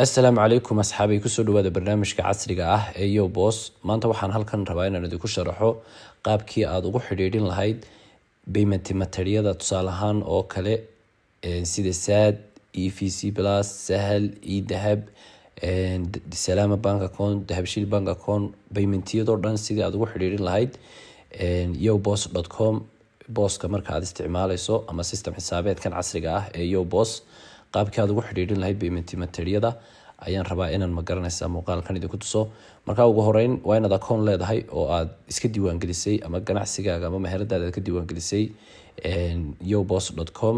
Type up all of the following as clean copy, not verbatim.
السلام عليكم أصحابي كسر هذا برنامج كعصري أيو بوس ما أنت وحن هالكن ربعنا ندي كشرحه قاب كي أدو حريرين لهيد بيمتي ماتريا تصالحان أو كله سيد ساد EFC بلاس سهل ذهب سلامة بنك أكون ذهب شيل بنك أكون بيمتي دوران سيد أدو حريرين لهيد yobos.com بوس كمركز استعماله سو أما سيستم حسابات كان عصري أيو بوس qaabkii aad ugu xiriirin lahayd payment materiada ayaan rabaa inaan ma garanaysaa muuqaalkan idinku tuso marka ugu horeyn waa inaad account leedahay oo aad iska diiwaan gelisay ama ganacsigaaga ama meheradaada ka diiwaan gelisay yobos.com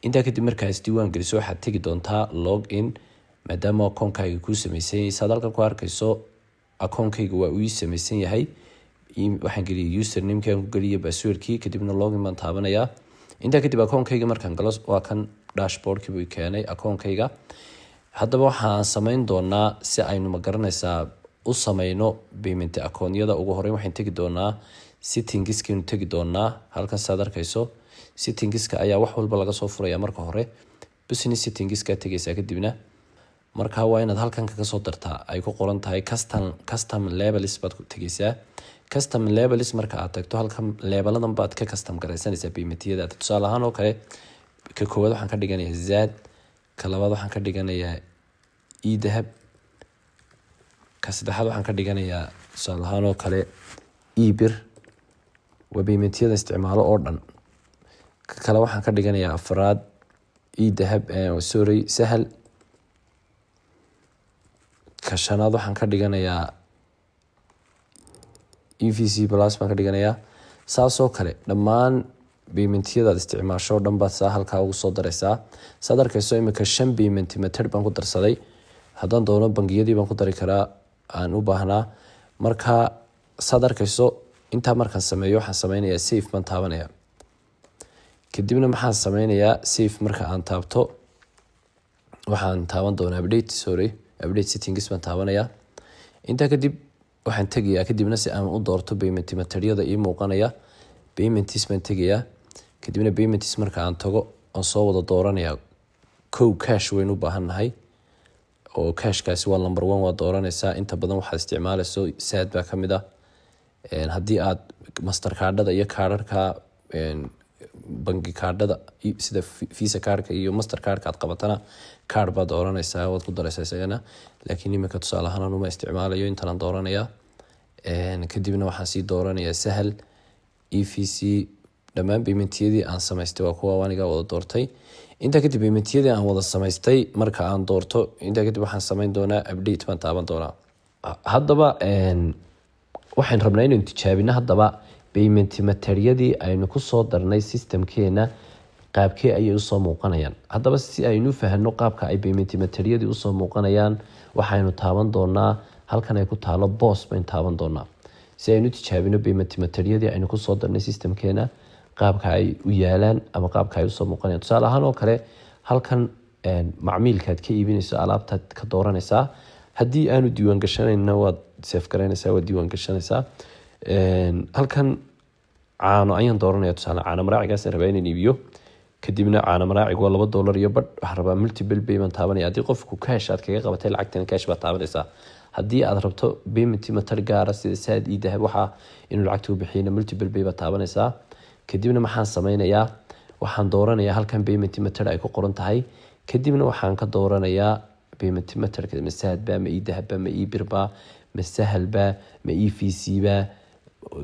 inta kadib markaa is diiwaan geliso waxaad tagi doontaa login maadaama account-kaaga ku samaysan yahay saad halkan ku arkayso account-kayga waa uu samaysan yahay waxaan geliyay username-kayga ku geliyay password-kii kadibna login baan taabanayaa inta kadib account-kayga markaan galo waa kan dashboard-kii buu keenay account-kayga haddaba waxaan samayn doonaa si aynu ma garanaysaa u samayno payment account-yada ugu horeyn waxaan tagi doonaa settings-kiinu tagi doonaa halkan saad arkayso settings-ka ayaa wax walba laga soo furaya marka hore business settings-ka tagaysaa kadibna marka waa inaad halkan kaga soo dartaa ay ku qoran tahay custom labels baad ku tagaysaa custom labels marka aad tagto halkan labeladan baad ka custom garaysanaysaa payment-yada tusaale ahaan oo kale ka koowaad waxaan ka dhiganayaa zaad ka labaad waxaan ka dhiganayaa idahab ka saddexaad waxaan ka dhiganayaa tusaale ahaan oo kale ibir waa payment-yada isticmaalo oo dhan ka kale waxaan ka dhiganayaa afraad idahab sahal ka shanaad waxaan ka dhiganayaa EFC plus baan ka dhiganayaa saasoo kale dhammaan payment-yada isticmaasho dhan baad saa halkaa ugu soo daraysaa saad arkayso imika 5 payment method baan ku darsaday haddaan doono bangiyadii baan ku dari karaa aan u baahnaa marka saad arkayso intaa markaan sameeyo waxaan sameynayaa save baan taabanayaa kadibna maxaan sameynayaa save marka aan taabto waxaan taaban doonaa update settings baan taabanayaa intaa kadib waxaan tegayaa kadibna si aan u doorto payment materiada ii muuqanaya payments baan tegayaa kadibna payments marka aan tago aan soo wada dooranayaa cash weyn u baahannahay oo cashkaasi waa number 1 waa dooranaysaa inta badan waxaad isticmaalayso saad baa kamid ah haddii aad mastercard-da iyo kaararka bangi kaardhada sida visa kaarka iyo mastercard aad qabatana kaar baad dooranaysaa waad ku daraysaa isagana laakiin imika tusaale ahaan uma isticmaalayo intaan aan dooranayaa kadibna waxaan sii dooranayaa sahal EFC dhammaan payment-yadii aan samaystay waa kuwa aniga wada doortay inta kadib payment-yadii aan wada samaystay marka aan doorto inta kadib waxaan samayn doonaa update baan taaban doonaa haddaba waxaan rabnaa inaan tijaabino haddaba payment materiadii aynu ku soo darnay systemkeena qaabkee ayay u soo muuqanayaan haddaba si aynu fahanno qaabka ay payment materiadii u soo muuqanayaan waxaynu taaban doonaa halkan ay ku taalo boss baan taaban doonaa si aynu tijaabino payment materiadii aynu ku soo darnay systemkeena qaabka ay u yaalaan ama qaabka ay u soo muuqanayaan tusaale ahaan oo kale halkan macmiilkaad ka iibinayso alaabtaad ka dooranaysaa haddii aanu diiwaan gashanayna waad save garaynaysaa waad diiwaan gashanaysaa halkan caano ayaan dooranaya tusaale caano maraacigaas rabaa inaan iibiyo kadibna caano maraacigu waa $2 iyo badh waxaan rabaa multiple payment taabanaya haddii qofku cash aad kaga qabatay lacagtan cash baad taabanaysaa haddii aad rabto payment method gaara sida saad ii dahab waxa inuu lacagta u bixiyana multiple pay baad taabanaysaa kadibna maxaan sameynayaa waxaan dooranayaa halkan payment method ay ku qoran tahay kadibna waxaan ka dooranayaa payment method ma saad ba ma ii dahab ba ma ii bir ba ma sahal ba ma EFC ba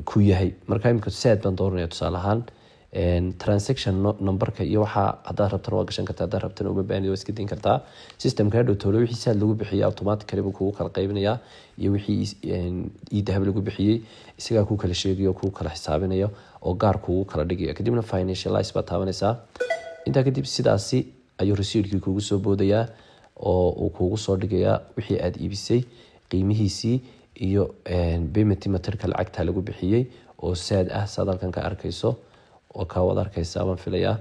ku yahay marka imika saad baan dooranaya tusaale ahaan transaction numberka iyo waxa haddaad rabtana waa gashan kartaa haddaad rabtana uma baahni waa iska din kartaa systemka hadhow toole wixii saad lagu bixiyay automatically buu kugu kala qaybinayaa iyo wixii idahab lagu bixiyey isagaa ku kala sheegayo ku kala xisaabinayo oo gaar kugu kala dhigaya kadibna financialize baad taabanaysaa intaa kadib sidaasi ayuu receiptkii kugu soo boodayaa oo uu kugu soo dhigayaa wixii aad iibisay qiimihiisii iyo payment materialka lacagta lagu bixiyay oo saad ah saad halkan ka arkayso oo ka wada arkaysa baan filayaa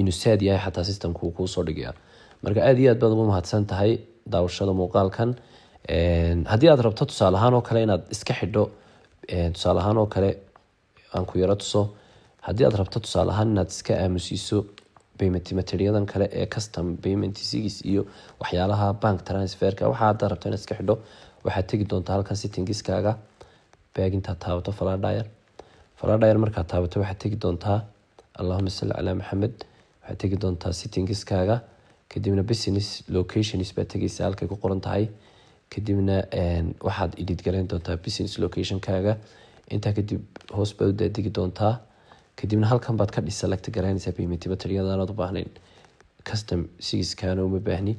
inuu saad yahay xataa systemku kuu soo dhigaya marka aad iyo aad baad ugu mahadsan tahay daawashada muuqaalkan haddii aad rabto tusaale ahaan oo kale inaad iska xidho tusaale ahaan oo kale aan ku yaro tuso haddii aad rabto tusaale ahaan inaad iska aamusiiso payment methodyadan kale ee custom payment sigis iyo waxyaalaha bank transferka waxa aad rabto inaad iska xidho waxaad tegi doontaa halkan settingskaaga baaginta taabato falaadhayar markaad taabato waxaad tegi doontaa allahumma salli ala maxamed waxaad tegi doontaa settingskaaga kadibna business locations baad tegaysaa halkay ku qoran tahay kadibna waxaad edit gareyn doontaa business locationkaaga intaa kadib hoos baad u daadigi doontaa kadibna halkan baad ka select gareynaysaa payment methodyadan aad u baahnayn custom sigiskaana uma baahni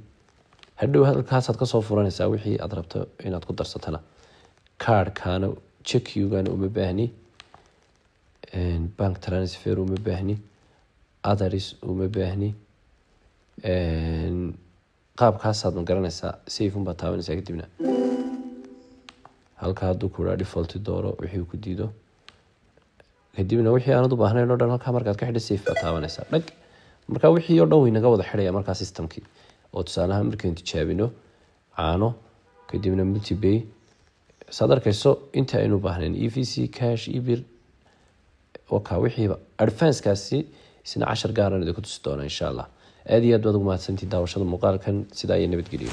hadhow halkaasaad kasoo furanaysaa wixii aad rabto inaad ku darsatana cardkaana checkugana uma baahni bank transfer uma baahni others uma baahni qaabkaasaad ma garanaysaa safe unbaad taabanaysaa kadibna halka hadduu ku default dooro wixii ku diido kadibna wixii aanad u baahnayn oo dhan halkaa markaad ka xidhay safe baad taabanaysaa dhag markaa wixii oo dhan way naga wada xidhaya markaa systemkii oo tusaalaha markaynu tijaabino caano kadibna multipay saad arkayso inta aynu baahnayn EVC cash ebir waka wixiiba advancekaasi isna 10 gaaran idinku tusi doona insha Allah aad iyo aad baad ugu mahadsantihiin daawashada muuqaalkan sida ay nabadgeliyo